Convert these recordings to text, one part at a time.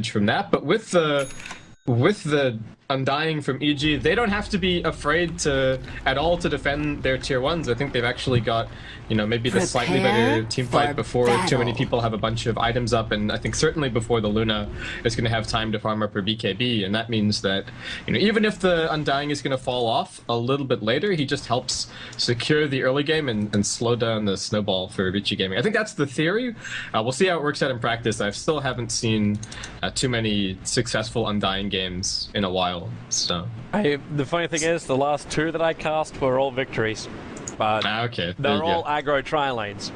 from that, but with the Undying from EG, they don't have to be afraid at all to defend their tier 1s. I think they've actually got, maybe the slightly better team fight before too many people have a bunch of items up, and I think certainly before the Luna is going to have time to farm up her BKB, and that means that, even if the Undying is going to fall off a little bit later, he just helps secure the early game and slow down the snowball for Vici Gaming. I think that's the theory. We'll see how it works out in practice. I still haven't seen too many successful Undying games in a while. So the funny thing is, the last 2 that I cast were all victories, but okay, they're all aggro tri-lanes.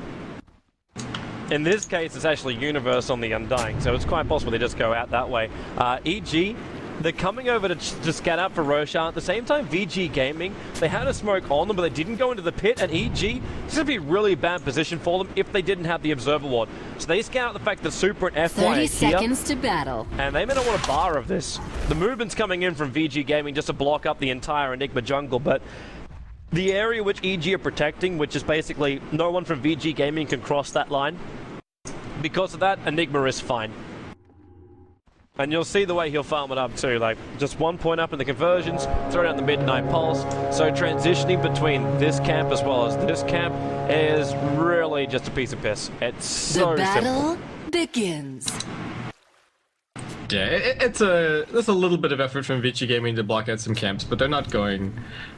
In this case, it's actually Universe on the Undying, so it's quite possible they just go out that way. EG, they're coming over to scan out for Roshan. At the same time, VG Gaming, they had a smoke on them, but they didn't go into the pit, and EG, this would be a really bad position for them if they didn't have the Observer Ward. So they scout out the fact that Super and FY 30 seconds to battle. And they may not want a bar of this. The movement's coming in from VG Gaming just to block up the entire Enigma jungle, but the area which EG are protecting, which is basically no one from VG Gaming can cross that line, because of that, Enigma is fine. And you'll see the way he'll farm it up too, like just 1 point up in the conversions, throw down the Midnight Pulse. So transitioning between this camp as well as this camp is really just a piece of piss. It's so simple. The battle begins. Yeah, there's a little bit of effort from Vici Gaming to block out some camps, but they're not going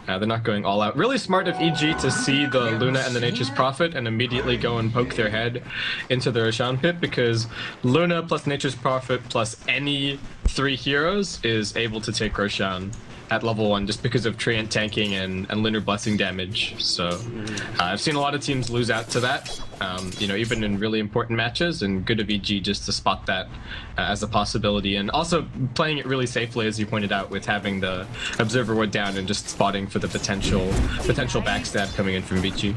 all out. Really smart of EG to see the Luna and the Nature's Prophet and immediately go and poke their head into the Roshan pit, because Luna plus Nature's Prophet plus any 3 heroes is able to take Roshan at level 1 just because of Treant tanking and Lunar Blessing damage. So I've seen a lot of teams lose out to that, even in really important matches, and good of EG just to spot that as a possibility, and also playing it really safely, as you pointed out, with having the Observer Ward down and just spotting for the potential backstab coming in from Vici.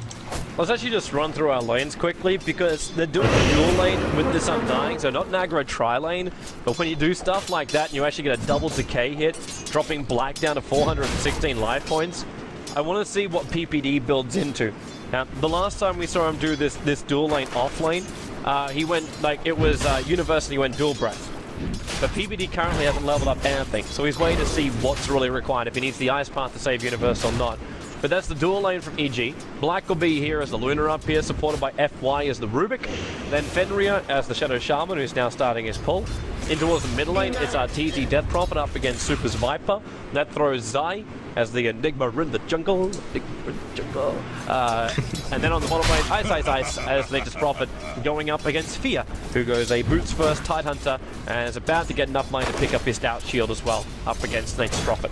Let's actually just run through our lanes quickly, because they're doing a dual lane with this Undying, so not an aggro tri-lane, but when you do stuff like that and you actually get a double decay hit, dropping Black down to 416 life points, I want to see what PPD builds into. Now, the last time we saw him do this dual lane off lane, he went, it was University went dual breath. But PPD currently hasn't leveled up anything, so he's waiting to see what's really required, if he needs the Ice Path to save Universe or not. But that's the dual lane from EG. Black will be here as the Lunar up here, supported by FY as the Rubik. Then Fenrir as the Shadow Shaman, who's now starting his pull. In towards the middle lane, it's our TZ Death Prophet up against Super's Viper. That throws Zai as the Enigma in the jungle. And then on the bottom lane, Ice as the Nature's Prophet going up against Fear, who goes a Boots first Tidehunter and is about to get enough money to pick up his Stout Shield as well, up against Nature's Prophet.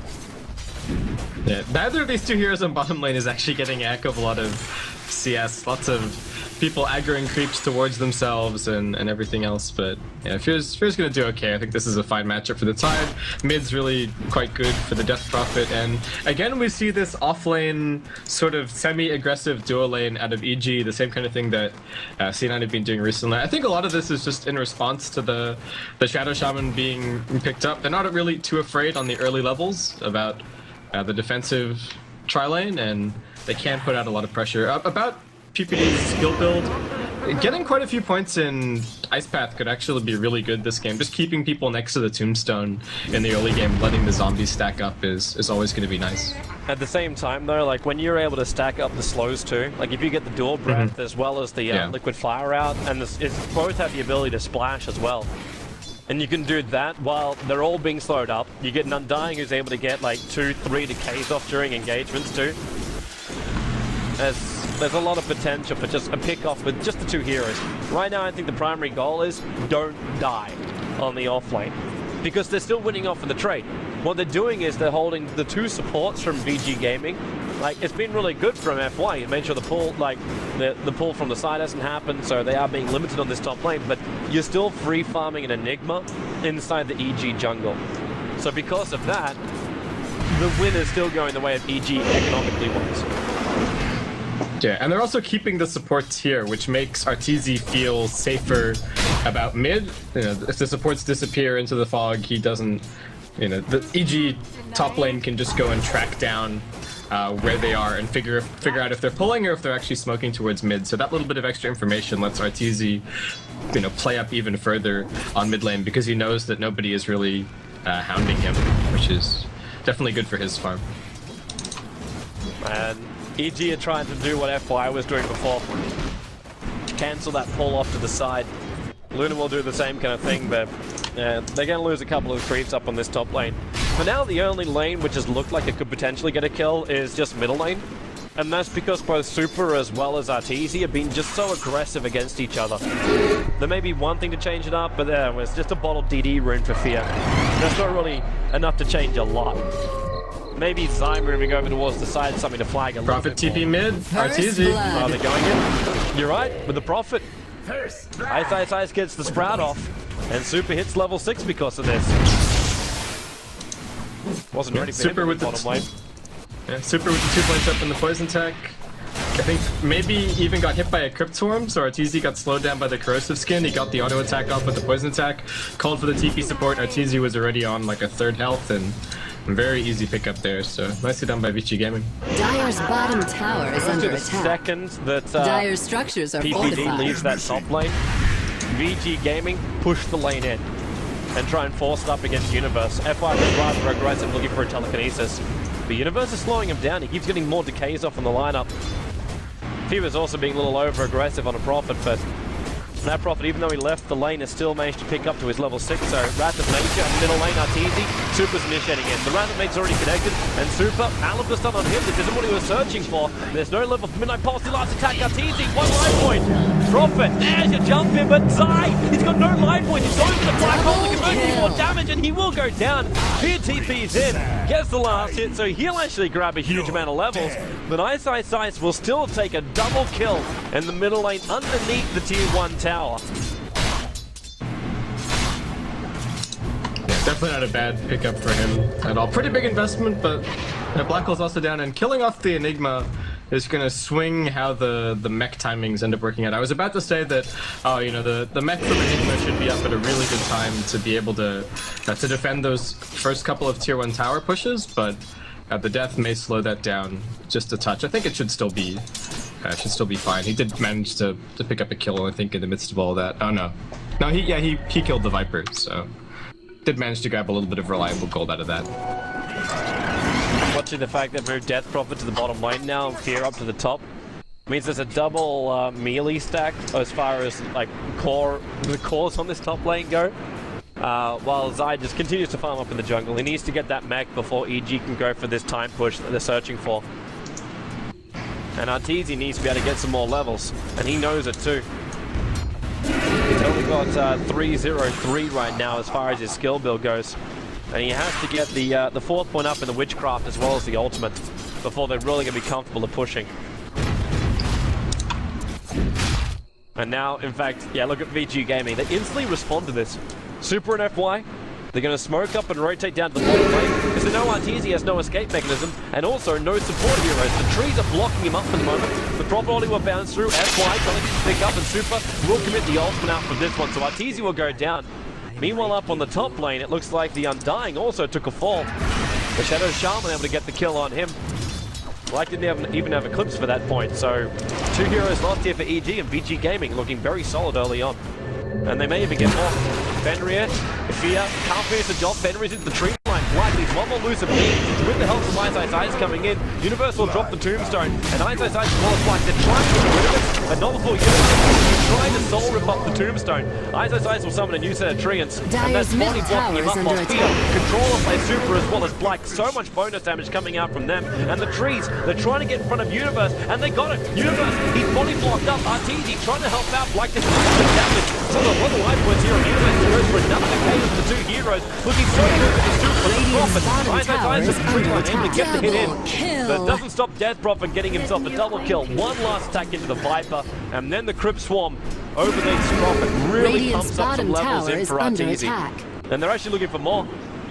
Yeah, neither of these 2 heroes on bottom lane is actually getting a heck of a lot of CS. Lots of people aggroing creeps towards themselves and everything else, but yeah, Fear's gonna do okay. I think this is a fine matchup for the Tide. Mid's really quite good for the Death Prophet, and again we see this off-lane sort of semi-aggressive dual lane out of EG, the same kind of thing that C9 have been doing recently. I think a lot of this is just in response to the Shadow Shaman being picked up. They're not really too afraid on the early levels about the defensive tri-lane, and they can put out a lot of pressure. About PPD's skill build, getting quite a few points in Ice Path could actually be really good this game. Just keeping people next to the Tombstone in the early game, letting the zombies stack up is always going to be nice. At the same time though, when you're able to stack up the slows too, if you get the dual breath as well as the liquid fire out, and both have the ability to splash as well. And you can do that while they're all being slowed up. You get an Undying who's able to get 2-3 decays off during engagements too. There's a lot of potential for just a pick off with just the 2 heroes. Right now I think the primary goal is don't die on the off lane, because they're still winning off in the trade. What they're doing is they're holding the 2 supports from VG Gaming. It's been really good from FY. It made sure the pull, the pull from the side hasn't happened, so they are being limited on this top lane, but you're still free farming an Enigma inside the EG jungle. So because of that, the win is still going the way of EG economically wise. Yeah, and they're also keeping the supports here, which makes Arteezy feel safer about mid. If the supports disappear into the fog, he doesn't, the EG top lane can just go and track down where they are and figure out if they're pulling or if they're actually smoking towards mid. So that little bit of extra information lets RTZ, play up even further on mid lane because he knows that nobody is really hounding him, which is definitely good for his farm. And EG are trying to do what FY was doing before. Cancel that pull off to the side. Luna will do the same kind of thing, but they're going to lose a couple of creeps up on this top lane. For now, the only lane which has looked like it could potentially get a kill is just middle lane. And that's because both Super as well as Arteezy have been just so aggressive against each other. There may be one thing to change it up, but there was just a bottled DD rune for Fear. That's not really enough to change a lot. Maybe Zai moving over towards the side, something to flag a Prophet little bit TP more. mid, Arteezy. Oh, they're going in. You're right, with the Prophet. Ice gets the Sprout off, and Super hits level 6 because of this. Wasn't ready for Super him with the bottom lane. Yeah, Super with the 2 points up in the poison tech. I think maybe even got hit by a Crypt Swarm, so Arteezy got slowed down by the corrosive skin. He got the auto attack off with the poison attack, called for the TP support. Arteezy was already on like a 3rd health, and very easy pickup there. So nicely done by Vici Gaming. Dire's bottom tower is under The attack. second that Dire's structures are PPD fortified. leaves that top lane, VG Gaming push the lane in and try and force it up against Universe. FY was rather aggressive looking for a telekinesis. The Universe is slowing him down. He keeps getting more decays off on the lineup. Fever's also being a little over aggressive on a Prophet, but that Prophet, even though he left the lane, has still managed to pick up to his level 6. So Wrath of Nature, middle lane, Arteezy, Super's initiating in. The Wrath of Nature's already connected, and Super, Alibus done on him. This isn't what he was searching for. There's no level for Midnight Pulse. The last attack, Arteezy, 1 life point. Prophet, there's your jump in, but Zai, he's got no life point. He's going for the black hole, he can do more damage, and he will go down. Fear TP's in, gets the last hit, so he'll actually grab a huge amount of levels. But Ice will still take a double kill in the middle lane underneath the tier 1 tower. Yeah, definitely not a bad pickup for him at all. Pretty big investment, but Black Hole's also down, and killing off the Enigma is going to swing how the mech timings end up working out. I was about to say that, the mech from Enigma should be up at a really good time to be able to defend those first couple of tier 1 tower pushes, but the death may slow that down just a touch. I think it should still be fine. He did manage to pick up a kill, I think, in the midst of all that. Oh no, he killed the Viper, so did manage to grab a little bit of reliable gold out of that. Watching the fact that moved Death Prophet to the bottom lane now and Fear up to the top means there's a double melee stack as far as like the cores on this top lane go. While Zai just continues to farm up in the jungle. He needs to get that mech before EG can go for this time push that they're searching for. And Arteezy needs to be able to get some more levels, and he knows it too. He's only got 303 right now as far as his skill build goes. And he has to get the 4th point up in the Witchcraft as well as the ultimate before they're really going to be comfortable of pushing. And now, in fact, yeah, look at VG Gaming. They instantly respond to this. Super and FY, they're going to smoke up and rotate down to the bottom lane because they know Arteezy has no escape mechanism and also no support heroes. The trees are blocking him up at the moment. The Prophet only will bounce through. FY trying to pick up, and Super will commit the ultimate out for this one, so Arteezy will go down. Meanwhile, up on the top lane, it looks like the Undying also took a fall. The Shadow Shaman able to get the kill on him. Black didn't even have Eclipse for that point, so 2 heroes lost here for EG, and VG Gaming looking very solid early on. And they may even get more. Fenrir, Fear, can't finish the job. Fenrir's into the tree line. Black needs one more loose of beam. With the help of Ice coming in, Universe will drop the tombstone. And Ice as well as Black, they're trying to get rid of it. And not before Universe is trying to soul rip up the tombstone. Ice will summon a new set of treants. And that's Bonnie blocking him up while Fear controller by Super as well as Black. So much bonus damage coming out from them. And the trees, they're trying to get in front of Universe, and they got it. Universe, he's body blocked up. Arteezy trying to help out. Black just the damage. So the one life points here on Universe goes for another decay of the 2 heroes. Looking so good for the Super and the Prophet. Ice with the tree line able to get the hit in. That doesn't stop Death Prophet getting himself a double kill. One last attack into the Viper, and then the Crypt Swarm overtakes Prophet. Really pumps up some levels in for Arteezy. And they're actually looking for more.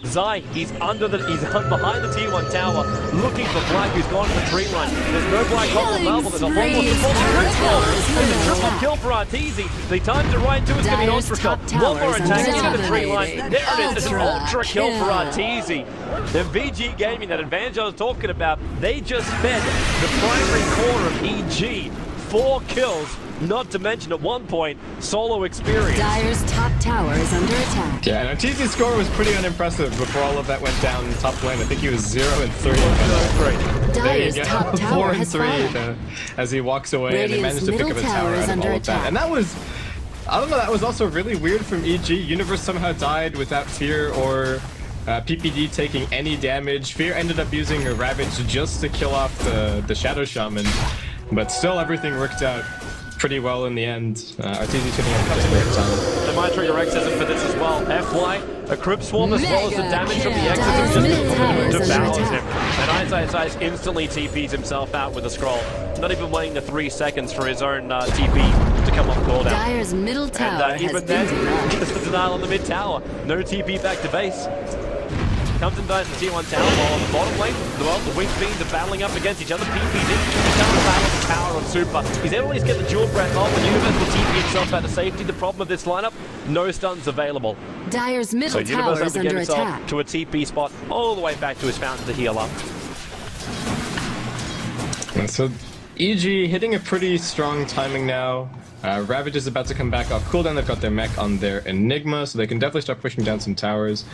Zai, he's behind the tier 1 tower, looking for Black, who's gone to the tree line. There's no Black hole available. There's a whole lot of support. There's a triple kill for Arteezy. The time to ride to is going to be Ultra Kill. One more attack into the tree line. There it is. It's an Ultra Kill for Arteezy. The VG Gaming, that advantage I was talking about, they just fed the primary core of EG 4 kills. Not to mention, at one point, solo experience. Dire's top tower is under attack. Yeah, and Arteezy's score was pretty unimpressive before all of that went down top lane. I think he was 0 and 3. Dire's top tower 4 and 3 as he walks away, and they managed to pick up a tower out of all of that. And that was, I don't know, that was also really weird from EG. Universe somehow died without Fear or PPD taking any damage. Fear ended up using a Ravage just to kill off the Shadow Shaman, but still everything worked out pretty well in the end. Arteezy turning out a great time. There might trigger Exorcism for this as well. FY, a Crypt Swarm as well as the damage from the Exorcism just devours him. And Ice instantly TPs himself out with a scroll. Not even waiting the 3 seconds for his own TP to come off cooldown. Dire's middle tower and even then, just the denial on the mid tower. No TP back to base. Comes and dies the tier 1 tower, while on the bottom lane, the Wing Fiends are battling up against each other. PPD, he can't balance the power on Super. He's able to at least get the dual breath off, and Universe will TP himself out of safety. The problem with this lineup, no stuns available. Dire's middle so tower Universe is under attack. To a TP spot, all the way back to his fountain to heal up. And so EG hitting a pretty strong timing now. Ravage is about to come back off cooldown. They've got their mech on their Enigma, so they can definitely start pushing down some towers.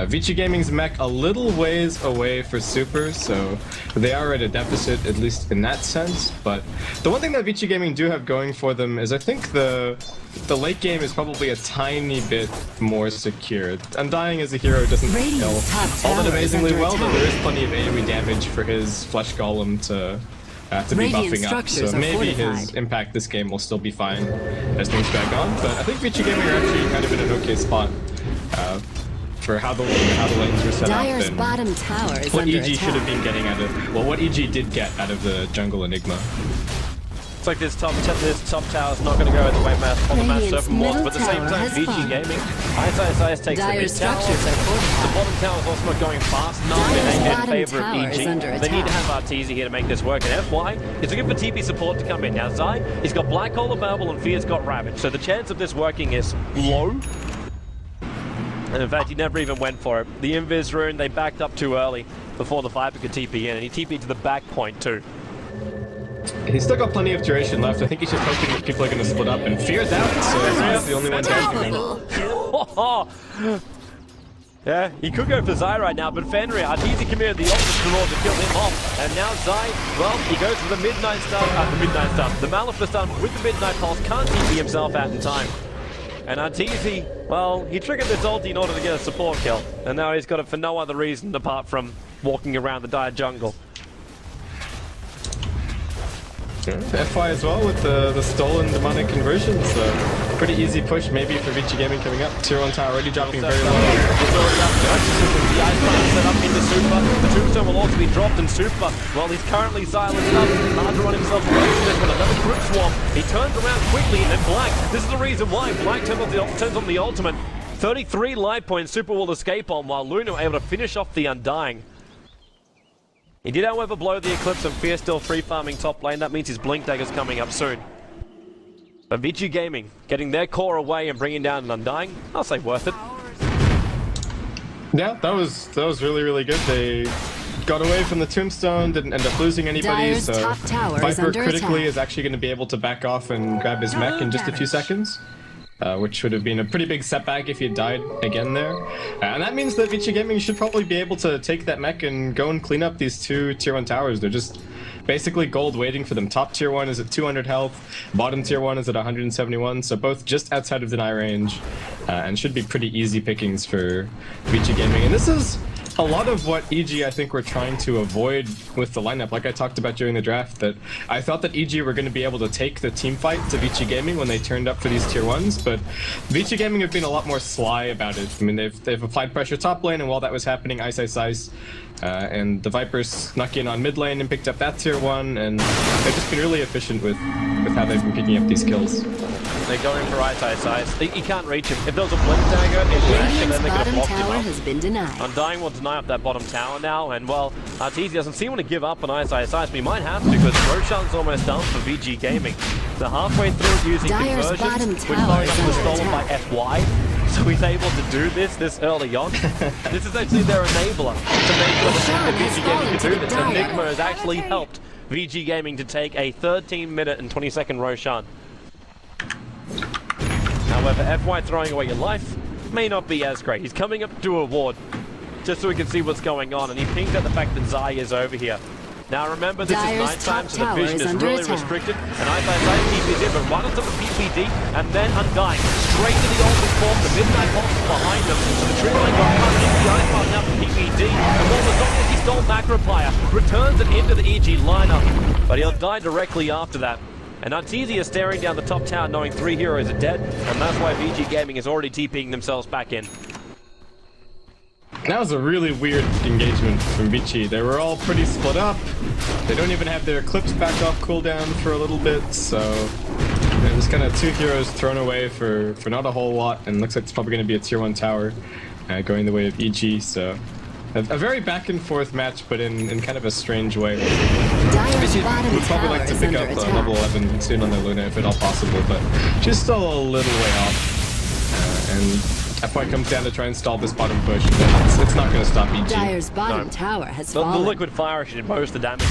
Vici Gaming's mech a little ways away for Super, so they are at a deficit, at least in that sense. But the one thing that Vici Gaming do have going for them is I think the late game is probably a tiny bit more secure. Undying as a hero doesn't kill all that amazingly well, but there is plenty of AoE damage for his Flesh Golem to be buffing up, so maybe his impact this game will still be fine as things drag on. But I think Vici Gaming are actually kind of in an okay spot for how the lanes were set Dire's up and bottom tower is what under EG attack. should have been getting out of, well, what EG did get out of the jungle Enigma. It's like this top tower is not going to go the way on the Mass Surf Morph, but at the same time, VG Gaming, Ice takes the mid tower. The bottom tower is also not going fast enough in favor of EG. They need to have Arteezy here to make this work, and FY is looking for TP support to come in. Now Zai, he's got Black Hole available and Fear's got Ravage, so the chance of this working is low. And in fact, he never even went for it. The Invis rune, they backed up too early before the Viper could TP in, and he TP'd to the back point too. He's still got plenty of duration left. I think he's just hoping that people are going to split up, and Fear's out, so he's the only one dancing. Yeah, he could go for Zai right now, but Fenrir, Arteezy committed the ultimate draw to kill him off. And now Zai, well, he goes for the Midnight Stun, the Maleficent Stun with the Midnight Pulse, can't TP himself out in time. And Arteezy, well, he triggered this ulti in order to get a support kill, and now he's got it for no other reason apart from walking around the dire jungle. FY as well with the stolen demonic conversions, so pretty easy push maybe for Vici Gaming coming up. Tier 1 tower already dropping very low. It's already up. The Ice Cloud set up into Super. The Tombstone will also be dropped in Super. Well, he's currently silenced up. Hard to run himself away from this one. Another Crypt Swarm. He turns around quickly, and then Black. This is the reason why Black turns on the ultimate. 33 life points Super will escape on, while Luna able to finish off the Undying. He did, however, blow the Eclipse, and Fear still free farming top lane. That means his Blink Dagger's coming up soon. But Vici Gaming getting their core away and bringing down an Undying, I'll say worth it. Yeah, that was really, really good. They got away from the Tombstone, didn't end up losing anybody, Dire's so top tower Viper is critically attack. is actually going to be able to back off and grab his mech in just a few seconds. Which would have been a pretty big setback if he had died again there. And that means that Vici Gaming should probably be able to take that mech and go and clean up these 2 tier 1 towers. They're just basically gold waiting for them. Top tier 1 is at 200 health, bottom tier 1 is at 171, so both just outside of deny range, and should be pretty easy pickings for Vici Gaming. And this is a lot of what EG I think we're trying to avoid with the lineup. Like I talked about during the draft, that I thought that EG were going to be able to take the team fight to Vici Gaming when they turned up for these tier 1s, but Vici Gaming have been a lot more sly about it. I mean, they've applied pressure top lane, and while that was happening, Ice, and the Vipers snuck in on mid lane and picked up that tier 1, and they've just been really efficient with how they've been picking up these kills. They're going for Ice. You can't reach him. If there was a blink dagger, it would actually, Radiant's then they could have bottom blocked him tower up. has been denied. Undying will deny up that bottom tower now, and well, Arteezy doesn't seem to give up on Ice, but he might have to because Roshan's almost done for VG Gaming. So halfway through using Dyer's conversions, bottom which tower is was under stolen by attack. FY. So he's able to do this early on. This is actually their enabler to make sure that VG Gaming can do this. Enigma has actually helped VG Gaming to take a 13-minute and 20-second Roshan. However, FY throwing away your life may not be as great. He's coming up to a ward just so we can see what's going on, and he pings at the fact that Zai is over here. Now remember, this Dyer's is nighttime, top so the tower vision is is under really attack. restricted, and Ice TP's in, but right onto the PPD, and then Undying, straight to the ultimate form, the Midnight Pulse is behind them, so the tree line got cut into the Ice Path now for PPD, and while the Donkey stole Macroplier, returns it into the EG lineup, but he'll die directly after that. And Arteezy is staring down the top tower knowing 3 heroes are dead, and that's why VG Gaming is already TPing themselves back in. That was a really weird engagement from Vici. They were all pretty split up. They don't even have their Eclipse back off cooldown for a little bit, so there's kind of 2 heroes thrown away for not a whole lot, and looks like it's probably going to be a tier 1 tower going the way of EG, so a very back and forth match, but in kind of a strange way. Dyer's Vici bottom would probably tower like to is pick under up attack. level 11 soon on their Luna if at all possible, but just still a little way off. And FY comes down to try and stall this bottom push, but it's not going to stop EG. Dyer's bottom No. tower has The fallen. liquid fire actually did most of the damage.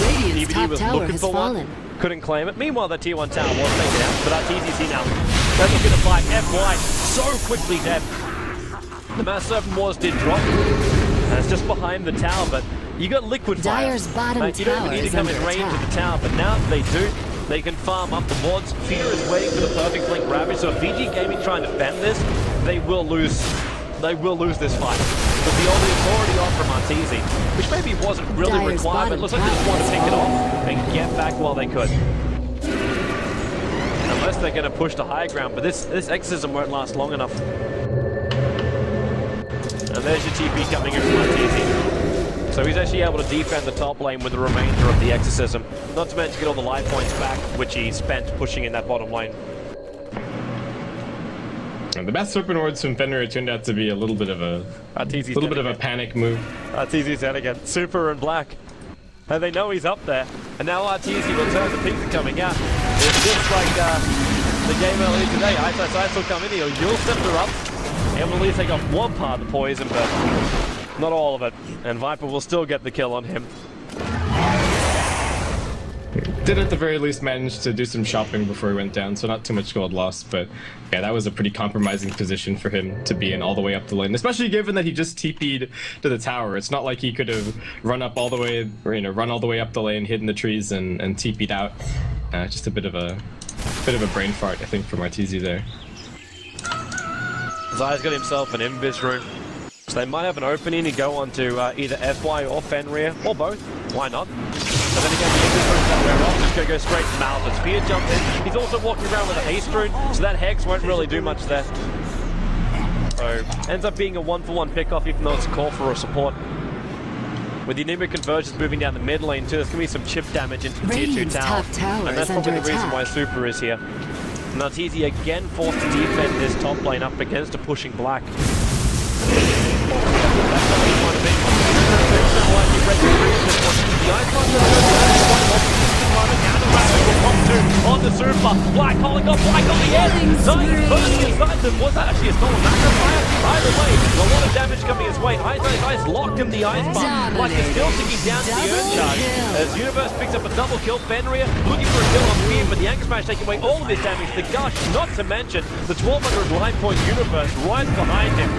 Radiant's DVD top was tower looking has for fallen. one, couldn't claim it. Meanwhile, the tier 1 tower was taken out, but Arteezy's here now. They're looking to fight FY, so quickly dead. The Mass Serpent Wars did drop, and it's just behind the tower, but you got liquid fire. Dyer's bottom You don't tower even need to is come in under range attack. of the tower, but now that they do, they can farm up the wards. Fear is waiting for the perfect blink ravage, so if VG Gaming try and defend this, they will lose this fight. But the only authority off from Arteezy, which maybe wasn't really Dyer's required, but bottom looks like they just tower want to has pick it fallen. off and get back while they could. Unless they're going to push to higher ground, but this exorcism won't last long enough. And there's your TP coming in from Arteezy. So he's actually able to defend the top lane with the remainder of the exorcism. Not to mention get all the life points back, which he spent pushing in that bottom lane. And the Mass Serpent Wards from Fenrir turned out to be a little bit of a panic move. Arteezy's dead again. Super and black. And they know he's up there. And now Arteezy will turn the pings are coming out. It's just like the game earlier today. Ice will come in here. You'll set her up. And at least take off one part of the poison, but not all of it. And Viper will still get the kill on him. Did at the very least manage to do some shopping before he went down, so not too much gold lost, but yeah, that was a pretty compromising position for him to be in all the way up the lane, especially given that he just TP'd to the tower. It's not like he could have run up all the way, or run all the way up the lane, hid in the trees, and TP'd out. Just a bit of a brain fart, I think, from Arteezy there. Zai's got himself an Invis rune. So they might have an opening to go on to either FY or Fenrir, or both. Why not? But then again, the Invis rune's that way off. Just gonna go straight to Malphite. Spear jump in. He's also walking around with a haste rune, so that Hex won't really do much there. So, ends up being a 1-for-1 pickoff, even though it's a call for a support. With the Enigma conversions moving down the mid lane too, there's gonna be some chip damage into the tier 2 Radiant's tower. top tower And that's is probably under the reason attack. why Super is here. And Arteezy again forced to defend this top lane up against a pushing black. On the super, Black calling off Black on the end. Zai burning inside them. Was that actually a stolen Macroplier? Either way, a lot of damage coming his way. Ice locked in the ice bomb. Black is still ticking down to the earth charge. As Universe picks up a double kill, Fenrir looking for a kill on Fear, but the Anchor Smash taking away all of his damage. The Gush, not to mention the 1200 line point Universe right behind him.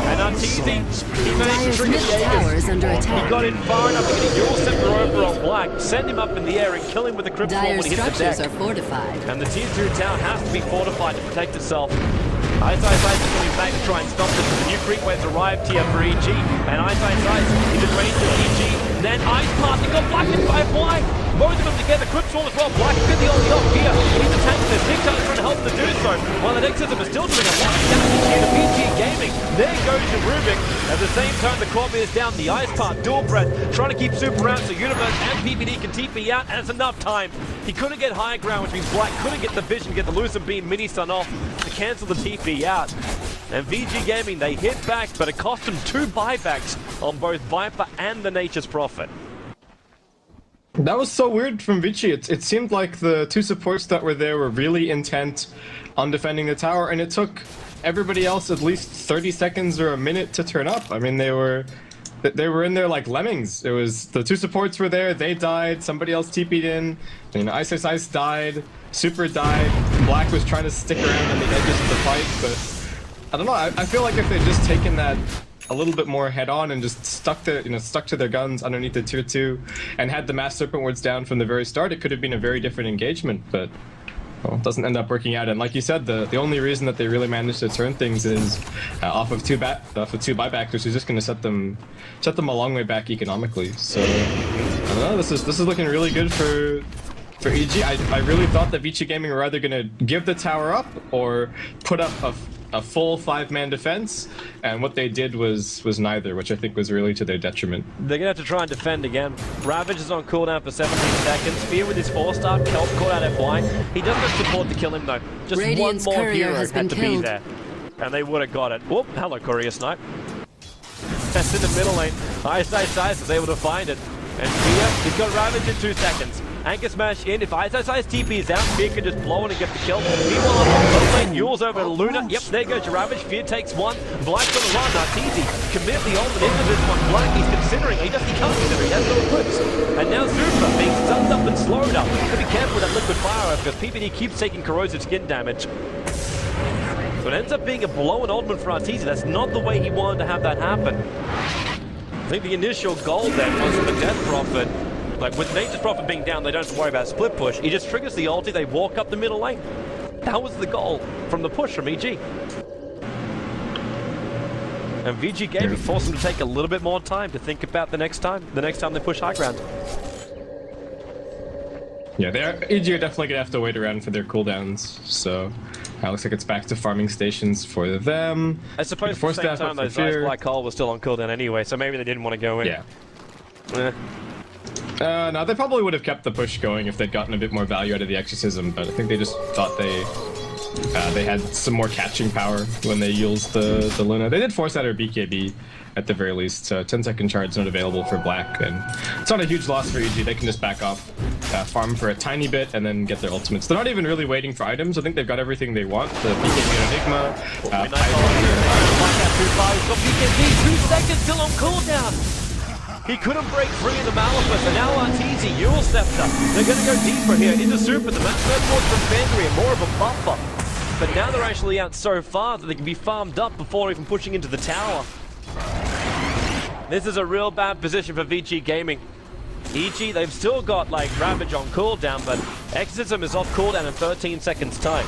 And Arteezy, he managed to Dyer's trigger middle the tower Aegis. is under He attack. got in far enough to get a Euro Scepter over on Black, send him up in the air and kill him with the Crypt Sword Dyer's when he hits the structures deck. are fortified. And the tier 2 tower has to be fortified to protect itself. Ice is coming back to try and stop this. The new creep waves arrived here for EG. And Ice is in range of EG. Then Ice Path, he got Black and Firefly. Both of them together, Crypt Sword as well. Black is the only off here. He's attacking this. Big Time trying to help to do so. While the Nexus is still doing a lot of damage here to PG Gaming. There goes your Rubik. And At the same time, the Corby is down. The Ice Part, dual breath, trying to keep Super around so Universe and PPD can TP out, and it's enough time. He couldn't get high ground, which means Black couldn't get the vision, get the Lucid Beam mini stun off to cancel the TP out. And VG Gaming, they hit back, but it cost them 2 buybacks on both Viper and the Nature's Prophet. That was so weird from Vici. It seemed like the 2 supports that were there were really intent on defending the tower, and it took everybody else at least 30 seconds or a minute to turn up. I mean, they were in there like lemmings. It was the 2 supports were there, they died, somebody else TP'd in, you know, Ice died, Super died, Black was trying to stick around on the edges of the fight, but I don't know, I feel like if they'd just taken that a little bit more head on and just stuck to their guns underneath the tier 2 and had the mass serpent wards down from the very start, it could have been a very different engagement, but well, it doesn't end up working out. And like you said, the only reason that they really managed to turn things is off of two buybacks, which is just going to set them a long way back economically. So I don't know, this is looking really good for EG. I really thought that Vici Gaming were either going to give the tower up or put up a full 5-man defense, and what they did was neither, which I think was really to their detriment. They're gonna have to try and defend again. Ravage is on cooldown for 17 seconds. Fear with his 4-star, Kelp caught out FY. He doesn't have support to kill him though. Just Radiant's one more courier hero has had been to killed. be there. And they would have got it. Whoop, hello Courier Snipe. That's in the middle lane. Ice is able to find it. And Fear, he's got Ravage in 2 seconds. Anchor Smash in. If Ice TP is out, Fear can just blow in and get the kill. Meanwhile, on the top lane, Yule's over to Luna. Yep, there goes your Ravage. Fear takes 1. Black's on the run. Arteezy commit the ultimate into this one. Black, he's considering. He can't consider. He has no equips. And now Super being stunned up and slowed up. Gotta be careful with that liquid fire because PPD keeps taking corrosive skin damage. So it ends up being a blown ultimate for Arteezy. That's not the way he wanted to have that happen. I think the initial goal then was for the Death Prophet. Like, with Nature's Prophet being down, they don't have to worry about split push. He just triggers the ulti, they walk up the middle lane. That was the goal from the push from EG. And VG Gaming forced them to take a little bit more time to think about the next time they push high ground. Yeah, EG are definitely gonna have to wait around for their cooldowns, so looks like it's back to farming stations for them. I suppose at the same time those Ice Black Hole was still on cooldown anyway, so maybe they didn't want to go in. Yeah. No, they probably would have kept the push going if they'd gotten a bit more value out of the exorcism, but I think they just thought they had some more catching power when they used the Luna. They did force out her BKB at the very least, so 10-second charge not available for Black, and it's not a huge loss for EG. They can just back off, farm for a tiny bit, and then get their ultimates. They're not even really waiting for items. I think they've got everything they want. The BKB Enigma, Black out too far. He's got BKB, 2 seconds still on cooldown. He couldn't break free of the Malefice, and now Arteezy, Yule Scepter. They're going to go deeper here into Super. The match goes towards from Fangry, more of a buffer. But now they're actually out so far that they can be farmed up before even pushing into the tower. This is a real bad position for VG Gaming. EG, they've still got like Ravage on cooldown, but Exorcism is off cooldown in 13 seconds time.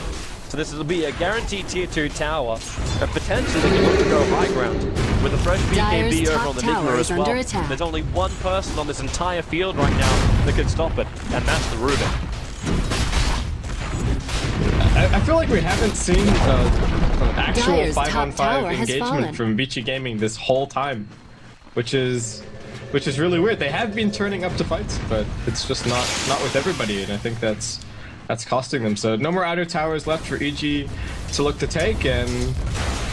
So this will be a guaranteed tier 2 tower, and potentially they can look to go high ground with a fresh BKB over on the Enigma as well. There's only one person on this entire field right now that can stop it, and that's the Rubik. I feel like we haven't seen an actual 5-on-5 engagement from Vici Gaming this whole time, which is really weird. They have been turning up to fights, but it's just not with everybody, and I think that's costing them. So no more outer towers left for EG to look to take, and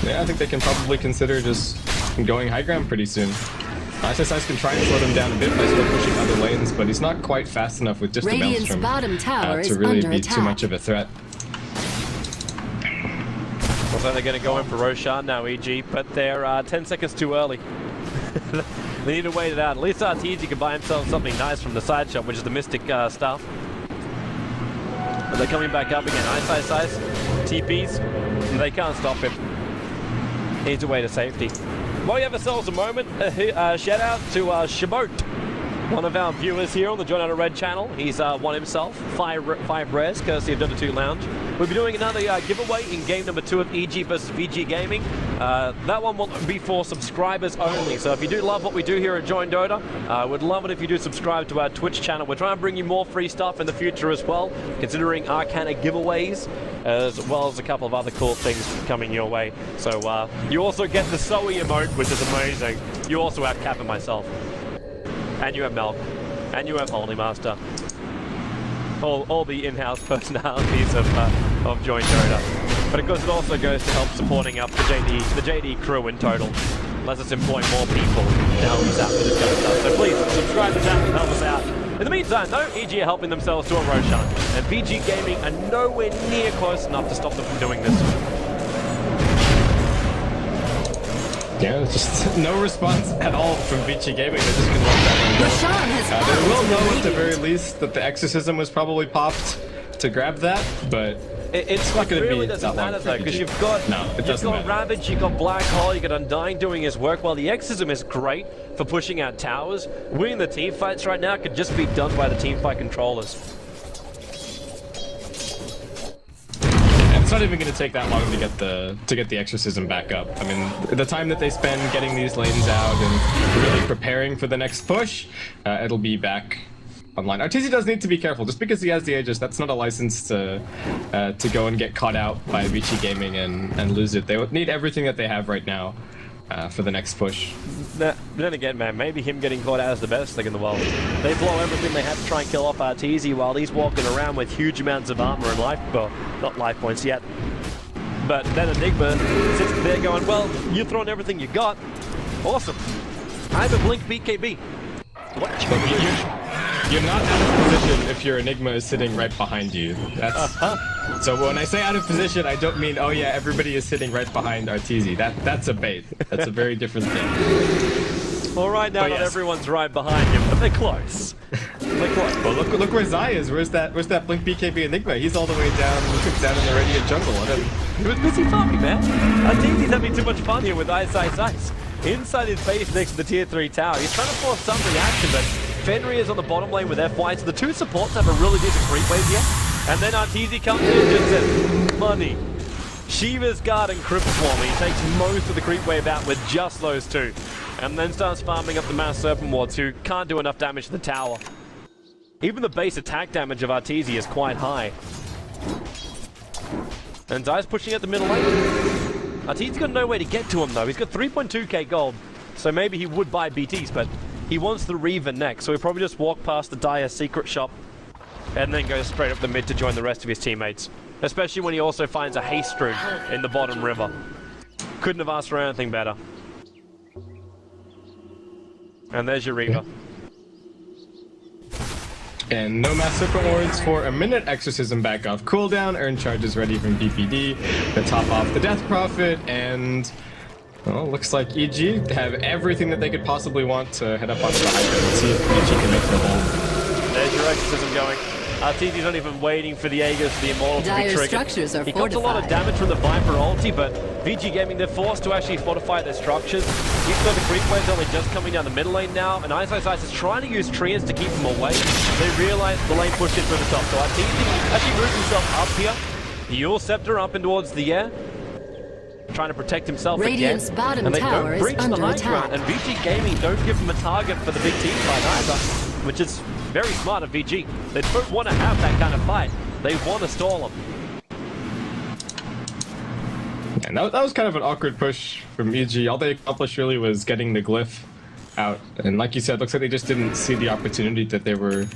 yeah, I think they can probably consider just going high ground pretty soon. Ice can try and slow them down a bit by still pushing other lanes, but he's not quite fast enough with just a Maelstrom to really be too much of a threat. Also, they're going to go in for Roshan now, EG, but they're 10 seconds too early. They need to wait it out. At least Arteezy can buy himself something nice from the side shop, which is the Mystic stuff. But they're coming back up again. Ice, TPs. They can't stop him. He's away to safety. While we have ourselves a moment, shout out to Shabot, one of our viewers here on the JoinDota Red channel. He's won himself 5 rares, courtesy of Dota 2 Lounge. we'll be doing another giveaway in game number 2 of EG versus VG Gaming. That one will be for subscribers only. So if you do love what we do here at JoinDota, we'd love it if you do subscribe to our Twitch channel. We're trying to bring you more free stuff in the future as well, considering Arcana giveaways, as well as a couple of other cool things coming your way. So you also get the Zoe emote, which is amazing. You also have Cap and myself. And you have Milk. And you have Holy Master. All the in-house personalities of JoinDota. But of course it also goes to help supporting up the JD crew in total. Lets us employ more people to help us out with this kind of stuff. So please subscribe to the channel and help us out. In the meantime though, EG are helping themselves to a Roshan. And VG Gaming are nowhere near close enough to stop them from doing this. Yeah, just no response at all from Vici Gaming. They're just gonna let that one go. They will know at the very least that the Exorcism was probably popped to grab that, but it's not going to really be doesn't that long matter though, because you've got Ravage, you've got Black Hole, you've got Undying doing his work. While the Exorcism is great for pushing out towers, winning the team fights right now could just be done by the team fight controllers. It's not even going to take that long to get the Exorcism back up. I mean, the time that they spend getting these lanes out and really preparing for the next push, it'll be back online. Arteezy does need to be careful. Just because he has the Aegis, that's not a license to go and get caught out by Vici Gaming and lose it. They would need everything that they have right now for the next push. Then again, man, maybe him getting caught out is the best thing in the world. They blow everything they have to try and kill off Arteezy while he's walking around with huge amounts of armor and life, well, not life points yet. But then Enigma sits there going, well, you've thrown everything you got. Awesome. I have a Blink BKB. You're not out of position if your Enigma is sitting right behind you. That's so when I say out of position, I don't mean, oh yeah, everybody is sitting right behind Arteezy. That's a bait. That's a very different thing. All right, now not everyone's right behind you, but they're close. They're close. Well, look where Zai is. Where's that Blink BKB Enigma? He's all the way down in the Radiant jungle. He was busy farming, man. Arteezy's having too much fun here with Ice. Inside his base next to the tier 3 tower. He's trying to force some reaction, but Fenrir is on the bottom lane with FY, so the two supports have a really decent creep wave here. And then Arteezy comes in and just says, money. Shiva's Guard and Crypt Swarm. He takes most of the creep wave out with just those two. And then starts farming up the Mass Serpent Wards, who can't do enough damage to the tower. Even the base attack damage of Arteezy is quite high. And Zai's pushing at the middle lane. Arteezy's got no way to get to him though. He's got 3.2k gold, so maybe he would buy BTs, but he wants the Reaver next, so he'll probably just walk past the Dire secret shop and then go straight up the mid to join the rest of his teammates. Especially when he also finds a Haste Rune in the bottom river. Couldn't have asked for anything better. And there's your Reaver. And no Mass Serpent Wards for a minute. Exorcism back off cooldown. Earn charges ready from PPD. The top off the Death Prophet. And, well, looks like EG have everything that they could possibly want to head up onto the Hydra and see if EG can make their hold. There's your Exorcism going. Arteezy's not even waiting for the Aegis, the Immortal to be triggered. He got a lot of damage from the Viper ulti, but VG Gaming, they're forced to actually fortify their structures. Even though the creep wave's only just coming down the middle lane now, and Ice is trying to use Treants to keep them away. They realize the lane pushed in through the top, so Arteezy actually moved himself up here. Yule Scepter up and towards the air, trying to protect himself Radiant's again. bottom And they tower don't breach is the under high attack. ground, and VG Gaming don't give them a target for the big team fight either, which is very smart of VG. They don't want to have that kind of fight. They want to stall them. And that was kind of an awkward push from EG. All they accomplished really was getting the glyph out. And like you said, looks like they just didn't see the opportunity that they were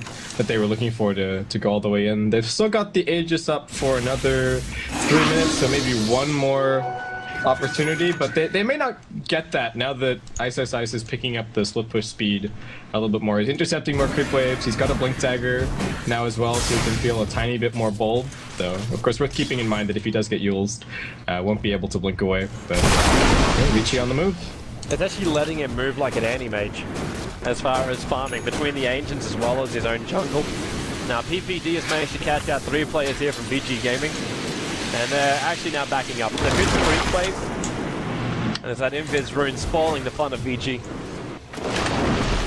looking for to go all the way in. They've still got the Aegis up for another 3 minutes, so maybe one more opportunity, but they may not get that now that Ice is picking up the split push speed a little bit more. He's intercepting more creep waves. He's got a blink dagger now as well, so he can feel a tiny bit more bold. Though, of course, worth keeping in mind that if he does get Yules, won't be able to blink away. But Vici on the move. It's actually letting him move like an anti-mage as far as farming between the Ancients as well as his own jungle. Now, PPD has managed to catch out 3 players here from VG Gaming. And they're actually now backing up. They've hit the creep wave. And it's that Invis rune spoiling the fun of VG.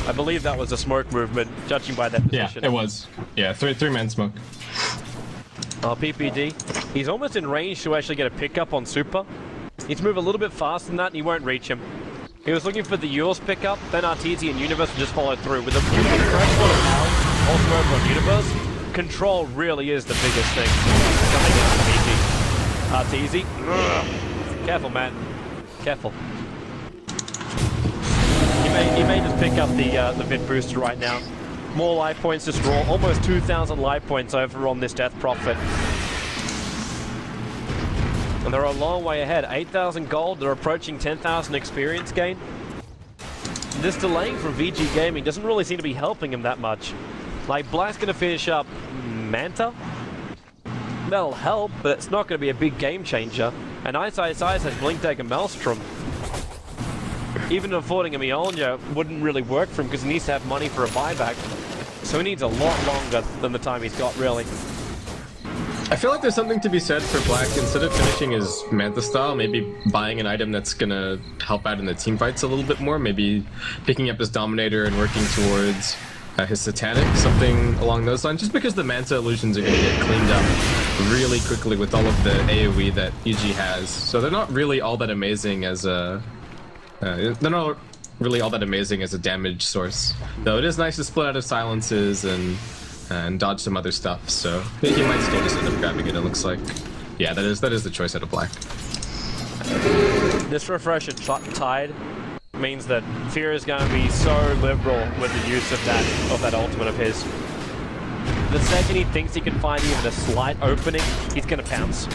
I believe that was a smoke movement, judging by their position. Yeah, it was. Yeah, three-man smoke. Oh, PPD. He's almost in range to actually get a pickup on Super. He's moved a little bit faster than that and he won't reach him. He was looking for the Yule's pickup, then Arteezy and Universe just followed through. With a fresh sort of power also over on Universe, control really is the biggest thing coming out of PG. Arteezy. Careful, man. Careful. He may just pick up the mid booster right now. More life points just raw. Almost 2,000 life points over on this Death Prophet. And they're a long way ahead. 8,000 gold. They're approaching 10,000 experience gain. This delaying from VG Gaming doesn't really seem to be helping him that much. Like, Black's going to finish up Manta. That'll help, but it's not going to be a big game changer. And Ice has Blink Dagger Maelstrom. Even affording a Mjolnir wouldn't really work for him because he needs to have money for a buyback. So he needs a lot longer than the time he's got, really. I feel like there's something to be said for Black. Instead of finishing his Manta style, maybe buying an item that's gonna help out in the team fights a little bit more. Maybe picking up his Dominator and working towards his Satanic, something along those lines. Just because the Manta illusions are gonna get cleaned up really quickly with all of the AoE that EG has. So they're not really all that amazing as a... they're not really all that amazing as a damage source. Though it is nice to split out of silences and dodge some other stuff, so he might still just end up grabbing it, it looks like. Yeah, that is the choice out of Black. This refresh at Tide means that Fear is going to be so liberal with the use of that ultimate of his. The second he thinks he can find even a slight opening, he's going to pounce.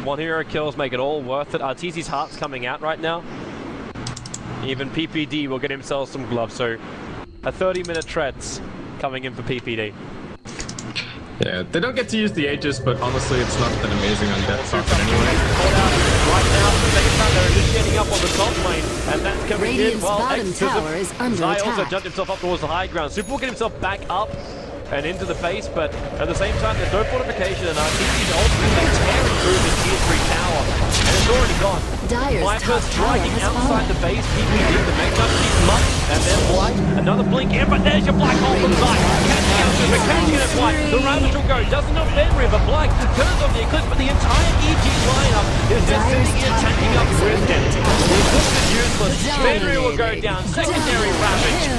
One hero kills make it all worth it. Arteezy's heart's coming out right now. Even PPD will get himself some gloves, so a 30-minute treads coming in for PPD. Yeah, they don't get to use the Aegis, but honestly, it's not that amazing on Death Prophet anyway. Right now, at the same time, they're just getting up on the top lane, and that's coming Radiant's in. Well, bottom tower is under Zai attack. also jumped himself up towards the high ground. Super will get himself back up and into the base, but at the same time, there's no fortification, and Arteezy's ultimately tearing through the tier 3 tower, and it's already gone. Dyer's Viper top striking tower has outside fallen. the base, PPD, the next up keeps him up, and then Black, another blink in, but there's your Black hole from Zai. Catching out Super, catching it Black. The Ravage will go, doesn't know Fenrir, but Black turns off the Eclipse, but the entire EG lineup is just sitting here tanking up with him. The Eclipse is useless. Fenrir will go down, secondary Ravage.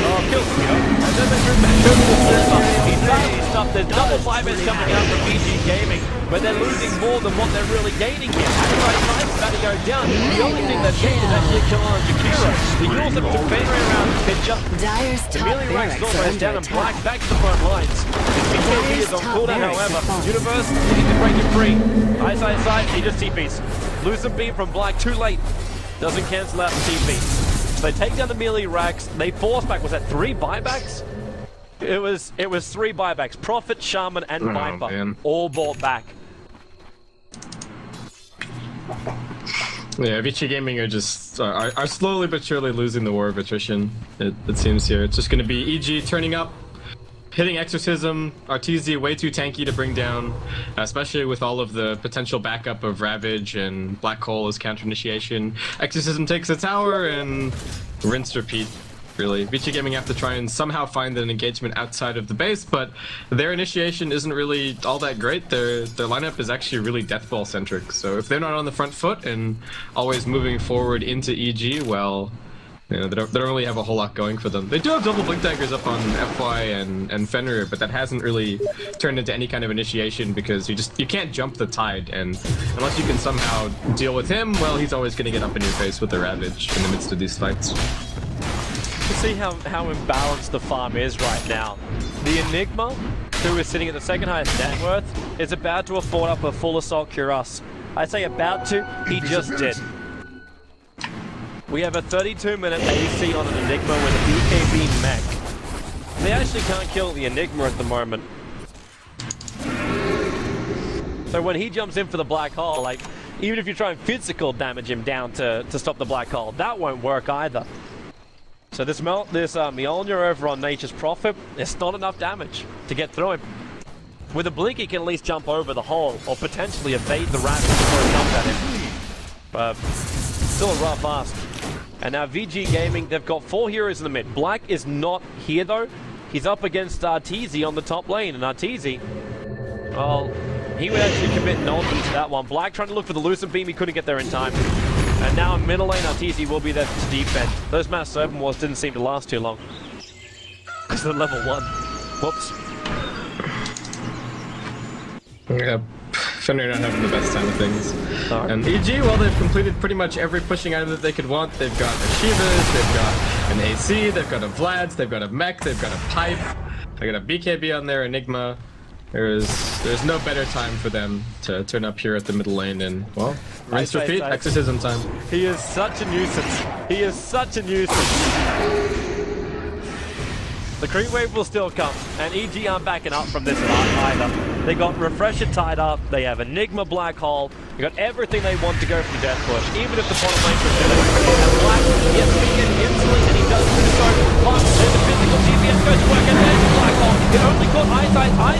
Oh, kills him, and then they move back over the Super. He's starting to stop. There's double 5S coming out from VG Gaming, but they're losing more than what they're really gaining here. Time's about to go down. The only thing they've gained is actually a kill on Jakiro. The Yules have took Fenrir around the picture. Dyer's The top melee ranks barracks almost are down under and Black attack. back to the front lines. BKB is on cooldown, however. Universe needs to break it free. Ice, he just TPs. Lose the beam from Black too late. Doesn't cancel out the TP. They take down the melee racks. They force back. Was that 3 buybacks? It was 3 buybacks. Prophet, Shaman, and Viper man. all bought back. Yeah, Vici Gaming are just are slowly but surely losing the war of attrition. It seems here. It's just going to be EG turning up, hitting Exorcism, Arteezy way too tanky to bring down, especially with all of the potential backup of Ravage and Black Hole as counter initiation. Exorcism takes a tower and rinse repeat. Really, Vici Gaming have to try and somehow find an engagement outside of the base, but their initiation isn't really all that great. Their lineup is actually really deathball centric. So if they're not on the front foot and always moving forward into EG, well, you know, they don't really have a whole lot going for them. They do have double blink daggers up on FY and Fenrir, but that hasn't really turned into any kind of initiation because you can't jump the tide, and unless you can somehow deal with him, well, he's always going to get up in your face with the Ravage in the midst of these fights. To see how imbalanced the farm is right now. The Enigma, who is sitting at the second highest net worth, is about to afford up a full assault cuirass. I say about to, he just did. We have a 32-minute AC on an Enigma with a BKB mech. They actually can't kill the Enigma at the moment. So when he jumps in for the black hole, like, even if you try and physical damage him down to stop the black hole, that won't work either. So this Mjolnir over on Nature's Prophet, it's not enough damage to get through him. With a blink, he can at least jump over the hole, or potentially evade the Ravage before it comes at him. But still a rough ask. And now VG Gaming, they've got 4 heroes in the mid. Black is not here though. He's up against Arteezy on the top lane, and Arteezy, Well, he would actually commit nonsense to that one. Black trying to look for the Lucent Beam, he couldn't get there in time. And now in middle lane, Arteezy will be there to defend. Those mass serpent walls didn't seem to last too long. Because they're level 1. Whoops. Yeah, Fenrir not having the best time of things. Alright. And EG, well, they've completed pretty much every pushing item that they could want. They've got a Shivas, they've got an AC, they've got a Vlad's, they've got a mech, they've got a pipe, they got a BKB on there, Enigma. There's no better time for them to turn up here at the middle lane and, well, rinse repeat, exorcism time. He is such a nuisance. He is such a nuisance. The creep wave will still come, and EG aren't backing up from this either. They got Refresher tied up, they have Enigma Black Hole, they got everything they want to go for the death push, even if the bottom lane pursues. And Black gets beaten instantly, and he does so. But then the physical DPS goes to work, and there's the Black Hole. It only caught eyes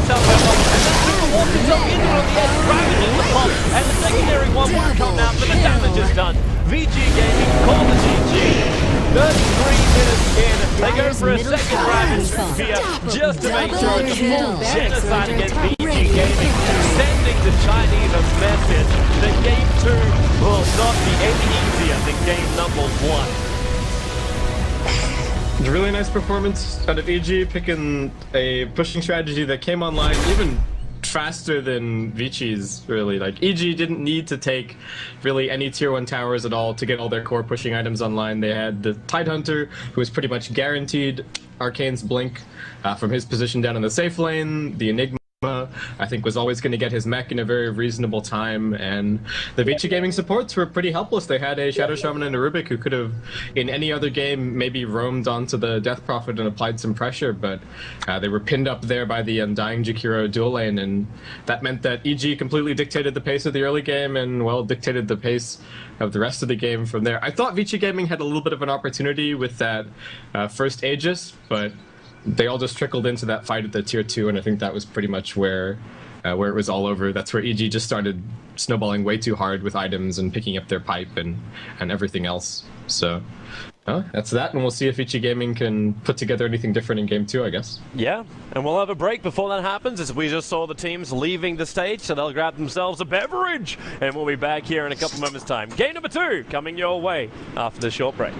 however, and then Super walks himself into it on the edge, ravages the pop, and the secondary one won't come out, but the damage is done. Vici Gaming call the GG. 33 minutes in, they go for a second Ravage Spear just to make sure it's a full genocide against Vici Gaming, sending the Chinese a message that game 2 will not be any easier than game number 1. It's a really nice performance out of EG, picking a pushing strategy that came online even faster than Vici's, really. Like, EG didn't need to take really any tier 1 towers at all to get all their core pushing items online. They had the Tidehunter, who was pretty much guaranteed Arcane's blink from his position down in the safe lane. The Enigma, I think, was always going to get his mech in a very reasonable time, and the Vici Gaming supports were pretty helpless. They had a Shadow Shaman and a Rubik who could have, in any other game, maybe roamed onto the Death Prophet and applied some pressure, but they were pinned up there by the Undying Jakiro dual lane, and that meant that EG completely dictated the pace of the early game and, well, dictated the pace of the rest of the game from there. I thought Vici Gaming had a little bit of an opportunity with that first Aegis, but they all just trickled into that fight at the tier 2, and I think that was pretty much where it was all over. That's where EG just started snowballing way too hard with items and picking up their pipe and everything else. So that's that, and we'll see if Vici Gaming can put together anything different in game 2, I guess. Yeah, and we'll have a break before that happens, as we just saw the teams leaving the stage, so they'll grab themselves a beverage, and we'll be back here in a couple moments' time. Game number 2 coming your way after the short break.